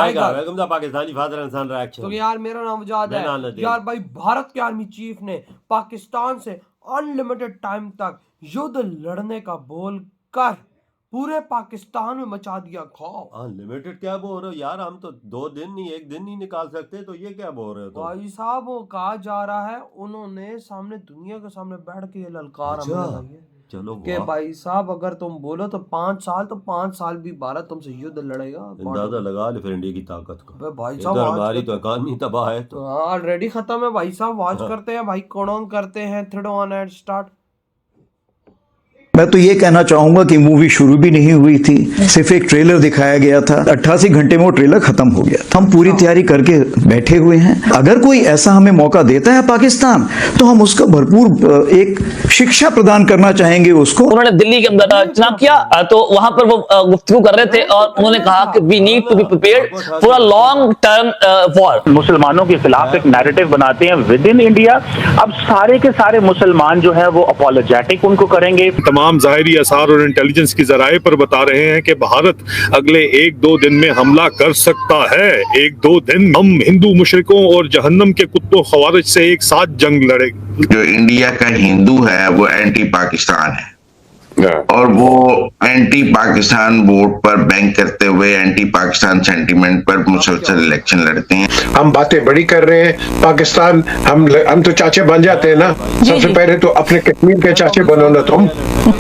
Welcome the Pakistani father and son reaction. तो यार मेरा नाम वजाद है यार भाई। भारत के आर्मी चीफ ने पाकिस्तान से अनलिमिटेड टाइम तक युद्ध लड़ने का बोल कर पूरे पाकिस्तान में मचा दिया खौफ। अनलिमिटेड क्या बोल रहे हो यार? हम तो 2 दिन नहीं 1 दिन नहीं निकाल सकते, तो ये क्या बोल रहे हो? भाई साहब वो कहा जा रहा है उन्होंने सामने दुनिया के सामने बैठ के ये ललकार हमें लगाई है। चलो कि भाई साहब अगर तुम बोलो तो 5 साल भी भारत तुमसे युद्ध लड़ेगा। अंदाजा लगा ले फिर इंडिया की ताकत का। भाई साहब हमारी तो इकॉनमी तबाह है तो ऑलरेडी खत्म है भाई साहब। वॉच करते हैं भाई, कौन करते हैं 3 ऑन एड स्टार्ट। मैं तो ये कहना चाहूंगा कि मूवी शुरू भी नहीं हुई थी, सिर्फ एक ट्रेलर दिखाया गया था। 88 घंटे में वो ट्रेलर खत्म हो गया। हम पूरी तैयारी करके बैठे हुए हैं। अगर कोई ऐसा हमें मौका देता है पाकिस्तान, तो हम उसका भरपूर एक शिक्षा प्रदान करना चाहेंगे उसको। उन्होंने दिल्ली के अंदर चुनाव किया तो वहां पर वो गुफ्तगू कर रहे थे और उन्होंने कहा कि we need to be prepared for a long term war. मुसलमानों के खिलाफ एक नैरेटिव बनाते हैं विद इन इंडिया। अब सारे के सारे मुसलमान जो है वो अपोलोजेटिक उनको करेंगे। तमाम ज़ाहिरी आसार और इंटेलिजेंस की जराए पर बता रहे हैं कि भारत अगले 1-2 दिन में हमला कर सकता है। 1-2 दिन हम हिंदू मुशरिकों और जहन्नम के कुत्तों खवारिज से एक साथ जंग लड़ेंगे। जो इंडिया का हिंदू है वो एंटी पाकिस्तान है और वो एंटी पाकिस्तान वोट पर बैंक करते हुए एंटी पाकिस्तान सेंटीमेंट पर मुसलसल इलेक्शन लड़ते हैं। हम बातें बड़ी कर रहे हैं पाकिस्तान, हम तो चाचे बन जाते हैं ना। सबसे पहले तो अपने कश्मीर के चाचे बनो ना। तुम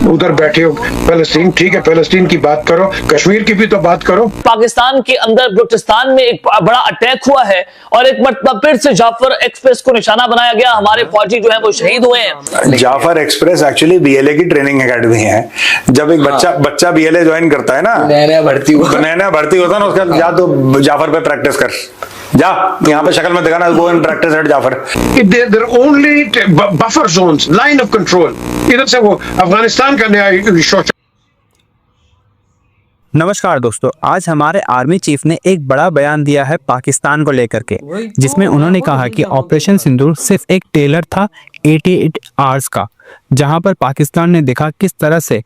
उधर बैठे हो फलस्तीन, ठीक है, फलस्तीन की बात करो, कश्मीर की भी तो बात करो। पाकिस्तान के अंदर बलूचिस्तान में एक बड़ा अटैक हुआ है और एक मरतबा फिर से जाफर एक्सप्रेस को निशाना बनाया गया। हमारे फौजी जो है वो शहीद हुए हैं। जाफर एक्सप्रेस एक्चुअली बीएलए की ट्रेनिंग एकेडमी है। जब एक बच्चा बीएलए ज्वाइन करता है ना, नया भर्ती होता है ना, उसका जा तो जाफर पे प्रैक्टिस कर, जा यहाँ पे शक्ल में दिखाना, go and practice at Jafar. There only buffer zones, line of control. इधर से वो अफगानिस्तान का नया शौच। नमस्कार दोस्तों, आज हमारे आर्मी चीफ ने एक बड़ा बयान दिया है पाकिस्तान को लेकर के, जिसमें उन्होंने कहा कि ऑपरेशन सिंदूर सिर्फ एक ट्रेलर था 88 आवर्स का, जहां पर पाकिस्तान ने देखा किस तरह से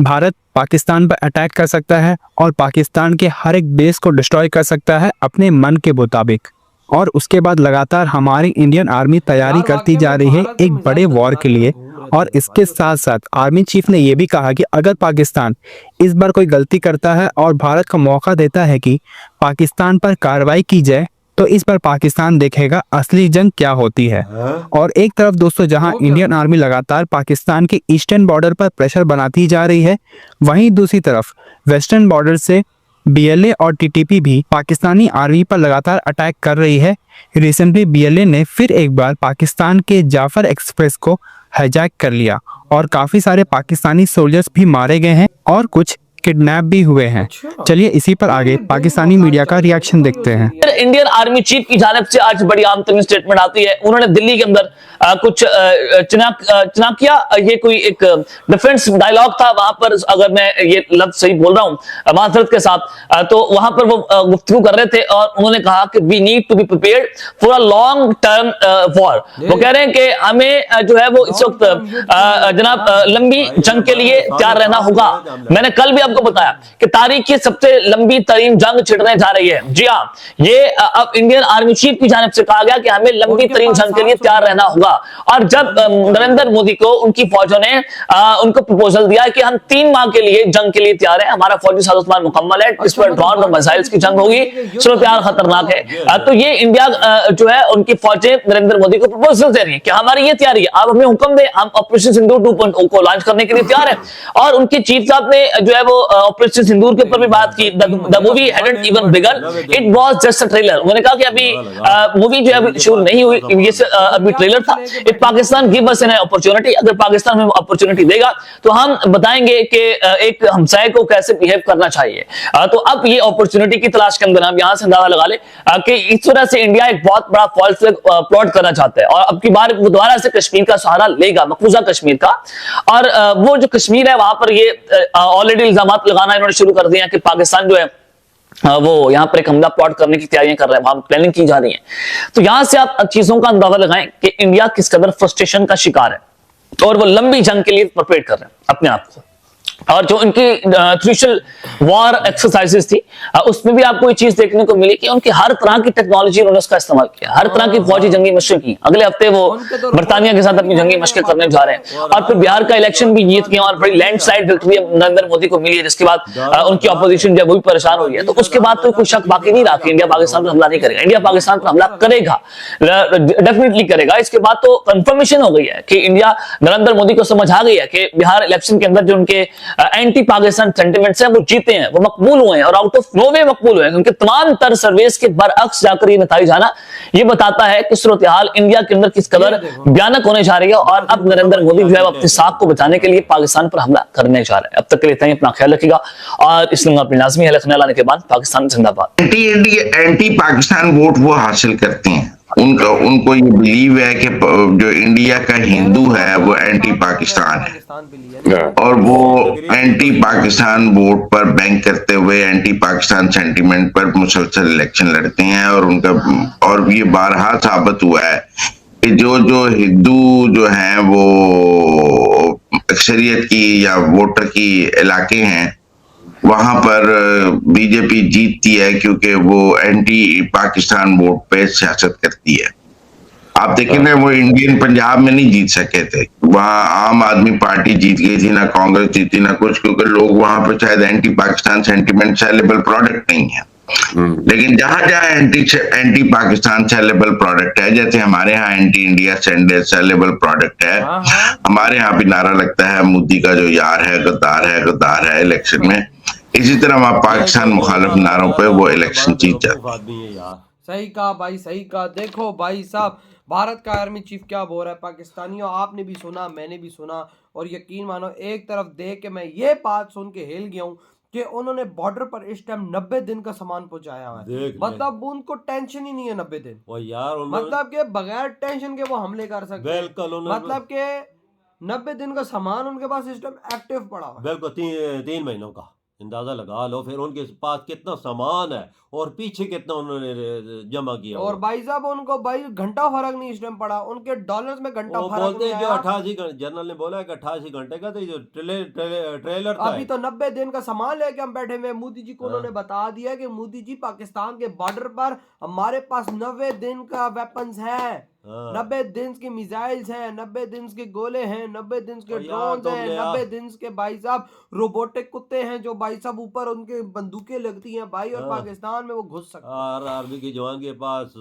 भारत पाकिस्तान पर अटैक कर सकता है और पाकिस्तान के हर एक बेस को डिस्ट्रॉय कर सकता है अपने मन के मुताबिक। और उसके बाद लगातार हमारी इंडियन आर्मी तैयारी करती जा रही है एक बड़े वॉर के लिए। और इसके साथ साथ आर्मी चीफ ने यह भी कहा कि अगर पाकिस्तान इस बार कोई गलती करता है और भारत को मौका देता है कि पाकिस्तान पर कार्रवाई की जाए, तो इस बार पाकिस्तान देखेगा असली जंग क्या होती है। और एक तरफ दोस्तों जहां इंडियन आर्मी लगातार पाकिस्तान के ईस्टर्न बॉर्डर पर प्रेशर बनाती जा रही है, वहीं दूसरी तरफ वेस्टर्न बॉर्डर से बीएलए और टीटीपी भी पाकिस्तानी आर्मी पर लगातार अटैक कर रही है। रिसेंटली बीएलए ने फिर एक बार पाकिस्तान के जाफर एक्सप्रेस को हाईजैक कर लिया और काफी सारे पाकिस्तानी सोल्जर्स भी मारे गए हैं और कुछ किडनैप भी हुए हैं। चलिए इसी पर आगे पाकिस्तानी मीडिया का रिएक्शन देखते हैं। इंडियन आर्मी चीफ की जानिब से आज बड़ी आम तरीन स्टेटमेंट आती है। उन्होंने दिल्ली के अंदर कुछ चुनाव किया। ये कोई एक डिफेंस डायलॉग था वहां पर, अगर मैं ये लफ्ज सही बोल रहा हूं माजरत के साथ, तो वहां पर वो गुफ्तगू कर रहे थे और उन्होंने कहा कि we need to be prepared for a long term war. वो कह रहे हैं कि हमें जो है वो इस वक्त जनाब लंबी जंग के लिए तैयार रहना होगा। मैंने कल भी आपको बताया कि तारीख की सबसे लंबी तरीन जंग छिड़ने जा रही है। जी हाँ, ये अब इंडियन आर्मी चीफ की जानिब से कहा गया कि हमें लंबी तरीन जंग के लिए तैयार रहना होगा। और जब नरेंद्र मोदी को उनकी फौजों ने उनको प्रपोजल दिया कि हम 3 माह के लिए जंग के लिए तैयार हैं, हमारा फौजी साजोसामान मुकम्मल है, इस पर ड्रोन और मिसाइल्स की जंग होगी, सूरत हाल खतरनाक है, तो ये इंडिया जो है उनकी फौजें नरेंद्र मोदी को प्रपोजल दे रही है कि हमारी ये तैयारी है, आप हमें हुक्म दें, हम ऑपरेशन सिंदूर 2.0 को लॉन्च करने के लिए तैयार है। और उनके चीफ साहब ने जो है वो ऑपरेशन सिंदूर के ऊपर भी बात की। The movie hadn't even begun, it was just a trailer. उन्होंने कहा कि अभी मूवी जो है शुरू नहीं हुई, ये अभी ट्रेलर था। If Pakistan give us an opportunity, अगर पाकिस्तान हमें अपॉर्चुनिटी देगा तो हम बताएंगे कि एक हमसाये को कैसे बिहेव करना चाहिए। तो अब ये अपॉर्चुनिटी की तलाश के अंदर हम यहां से अंदाजा लगा ले कि इस तरह से इंडिया एक बहुत बड़ा फॉल्स फ्लैग प्लॉट करना चाहता है और अब की बार वो दोबारा से कश्मीर का सहारा लेगा, मकबूजा कश्मीर का। और वो जो कश्मीर है वहां पर ये ऑलरेडी इल्जाम लगाना इन्होंने शुरू कर दिया कि पाकिस्तान जो है वो यहाँ पर एक हमला प्लॉट करने की तैयारियां कर रहे हैं, वहां प्लानिंग की जा रही है। तो यहां से आप चीजों का अंदाजा लगाएं कि इंडिया किस कदर फ्रस्ट्रेशन का शिकार है और वो लंबी जंग के लिए प्रिपेयर कर रहे हैं अपने आप को। और जो उनकी क्रूशियल वॉर एक्सरसाइजेस थी उसमें भी आपको ये चीज देखने को मिली कि उनकी हर तरह की टेक्नोलॉजी उन्होंने उसका इस्तेमाल किया, हर तरह की फौजी जंगी मशक़ें की। अगले हफ्ते वो बरतानिया के साथ अपनी जंगी मशक़ें करने जा रहे हैं और फिर बिहार का इलेक्शन भी जीत गए और बड़ी लैंडस्लाइड विक्ट्री नरेंद्र मोदी को मिली है, जिसके बाद उनकी अपोजिशन जब वो भी परेशान हुई है। तो उसके बाद तो कोई शक बाकी नहीं रहा कि इंडिया पाकिस्तान पर हमला नहीं करेगा। इंडिया पाकिस्तान पर हमला करेगा, डेफिनेटली करेगा। इसके बाद तो कंफर्मेशन हो गई है कि इंडिया नरेंद्र मोदी को समझ आ गई है कि बिहार इलेक्शन के अंदर जो उनके एंटी पाकिस्तान सेंटिमेंट्स हैं वो जीते हैं, वो मकबूल हुए हैं और आउट ऑफ नो वे मकबूल हुए हैं, क्योंकि तमाम तर सर्वेस के बरअक्स जाकर ये नतीजा जाना ये बताता है कि सूरत हाल इंडिया के अंदर किस कदर भयानक होने जा रही है और अब नरेंद्र मोदी जो है अपनी साख को बचाने के लिए पाकिस्तान पर हमला करने जा रहे हैं। अब तक के लिए इतना ही, अपना ख्याल रखिएगा और इसलिए अपनी लाजमी हलक लाने के बाद पाकिस्तान जिंदाबाद। एंटी पाकिस्तान वोट वो हासिल करते हैं, उनको ये बिलीव है कि जो इंडिया का हिंदू है वो एंटी पाकिस्तान है और वो एंटी पाकिस्तान वोट पर बैंक करते हुए एंटी पाकिस्तान सेंटीमेंट पर मुसलसल इलेक्शन लड़ते हैं। और ये बारहा साबित हुआ है कि जो हिंदू जो हैं वो अक्सरियत की या वोटर की इलाके हैं वहां पर बीजेपी जीतती है क्योंकि वो एंटी पाकिस्तान वोट पे सियासत करती है। आप देखें ना, वो इंडियन पंजाब में नहीं जीत सके थे, वहां आम आदमी पार्टी जीत गई थी, ना कांग्रेस जीती ना कुछ, क्योंकि लोग वहां पर शायद anti Pakistan sentiment saleable product नहीं है। लेकिन जहां जहां एंटी पाकिस्तान सेलेबल प्रोडक्ट है, जैसे हमारे यहाँ एंटी इंडिया सेलेबल प्रोडक्ट है, हमारे यहाँ भी नारा लगता है मोदी का जो यार है गद्दार है इलेक्शन में, इसी तरह वहां पाकिस्तान मुखालिफ नारों पे वो इलेक्शन जीत जाते हैं। सही कहा भाई, सही कहा। देखो भाई साहब, भारत का आर्मी चीफ क्या बोल रहा है पाकिस्तानियों, आपने भी सुना मैंने भी सुना और यकीन मानो एक तरफ देख के मैं ये बात सुन के हिल गया हूँ कि उन्होंने बॉर्डर पर इस टाइम 90 दिन का सामान पहुंचाया हुआ है। मतलब उनको टेंशन ही नहीं है 90 दिन, वो यार मतलब के बगैर टेंशन के वो हमले कर सकते हैं। मतलब के 90 दिन का सामान उनके पास इस टाइम एक्टिव पड़ा हुआ है। बिल्कुल 3 महीनों का अंदाजा लगा लो, फिर उनके पास कितना सामान है और पीछे कितना उन्होंने जमा किया। और भाई साहब उनको भाई घंटा फर्क नहीं इस टाइम पड़ा, उनके डॉलर्स में घंटा फर्क नहीं जो 88 घंटे जनरल ने बोला है कि 88 घंटे का, तो जो ट्रेलर था अभी तो 90 दिन का सामान लेके हम बैठे हुए। मोदी जी को उन्होंने बता दिया कि मोदी जी पाकिस्तान के बॉर्डर पर हमारे पास 90 दिन का वेपन्स है, 90 दिन की मिसाइल्स हैं, 90 दिन के गोले हैं, 90 दिन के ड्रोन हैं, 90 दिन के भाई साहब रोबोटिक कुत्ते हैं जो भाई साहब ऊपर उनके बंदूकें लगती हैं भाई, और पाकिस्तान में वो घुस सकते हैं। हर आर्मी के जवान के पास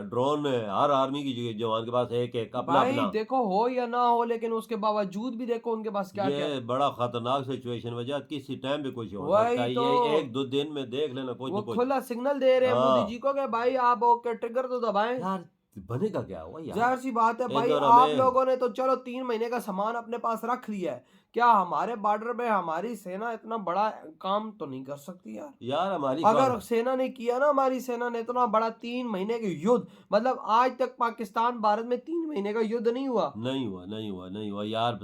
ड्रोन है, हर आर्मी की जवान के पास एक अपना भाई देखो हो या ना हो, लेकिन उसके बावजूद भी देखो उनके पास क्या ये बड़ा खतरनाक सिचुएशन वजह किसी टाइम भी कुछ हो सकता है। ये 1-2 दिन में देख लेना कुछ वो खुला सिग्नल दे रहे हैं मोदी जी को कि भाई आप ओके ट्रिगर तो दबाएं। यार बनेगा क्या हुआ यार, जाहिर सी बात है भाई, आप लोगों ने तो चलो 3 महीने का सामान अपने पास रख लिया है, क्या हमारे बॉर्डर पे हमारी सेना इतना बड़ा काम तो नहीं कर सकती यार हमारी अगर सेना ने किया ना, हमारी सेना ने इतना बड़ा 3 महीने के युद्ध, मतलब आज तक पाकिस्तान भारत में 3 महीने का युद्ध नहीं हुआ यार,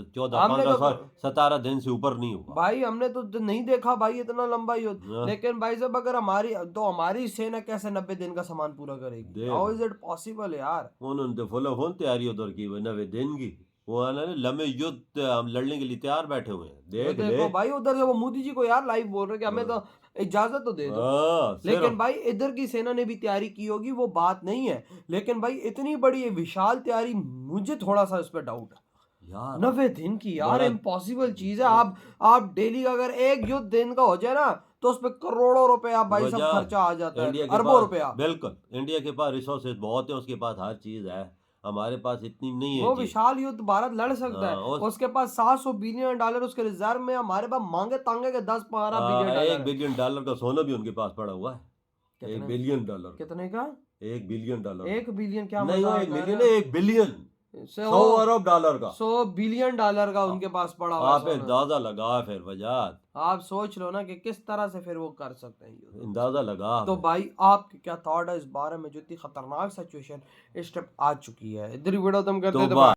17 दिन से ऊपर नहीं हुआ भाई, हमने तो नहीं देखा भाई इतना लंबा युद्ध। लेकिन भाई साहब अगर हमारी सेना कैसे 90 दिन का सामान पूरा करेगी, हाउ इज इट पॉसिबल यार। उन्होंने तो फुल तैयारी उधर की 90 दिन की, वो लंबे युद्ध हम लड़ने के लिए तैयार बैठे हुए हैं। देखो भाई उधर से वो मोदी जी को यार लाइव बोल रहे कि हमें तो इजाजत तो दे दो, लेकिन भाई इधर की सेना ने भी तैयारी की होगी वो बात नहीं है, लेकिन भाई इतनी बड़ी विशाल तैयारी मुझे थोड़ा सा इस पर डाउट है यार। 90 दिन की यार इम्पॉसिबल चीज है। आप डेली अगर एक युद्ध दिन का हो जाए ना तो उस पर करोड़ों रुपया भाई सब खर्चा आ जाता है, अरबों रुपया। बिल्कुल, इंडिया के पास रिसोर्सेज बहुत है, उसके पास हर चीज है, हमारे पास इतनी नहीं है। वो विशाल युद्ध भारत लड़ सकता है, उसके पास $700 बिलियन उसके रिजर्व में, हमारे पास मांगे तांगे के 10-12 बिलियन डॉलर। $1 बिलियन का सोना भी उनके पास पड़ा हुआ है। $1 बिलियन कितने का? $1 बिलियन। 1 बिलियन क्या नहीं, 1 मिलियन 1 बिलियन, 100 अरब डॉलर का, 100 बिलियन डॉलर का उनके पास पड़ा हुआ। आप अंदाजा लगा फिर वजह, आप सोच लो ना कि किस तरह से फिर वो कर सकते हैं, अंदाजा लगा। तो भाई आपके क्या थॉट है इस बारे में, जो इतनी खतरनाक सिचुएशन इस टाइम आ चुकी है। इधर वीडियो तुम करते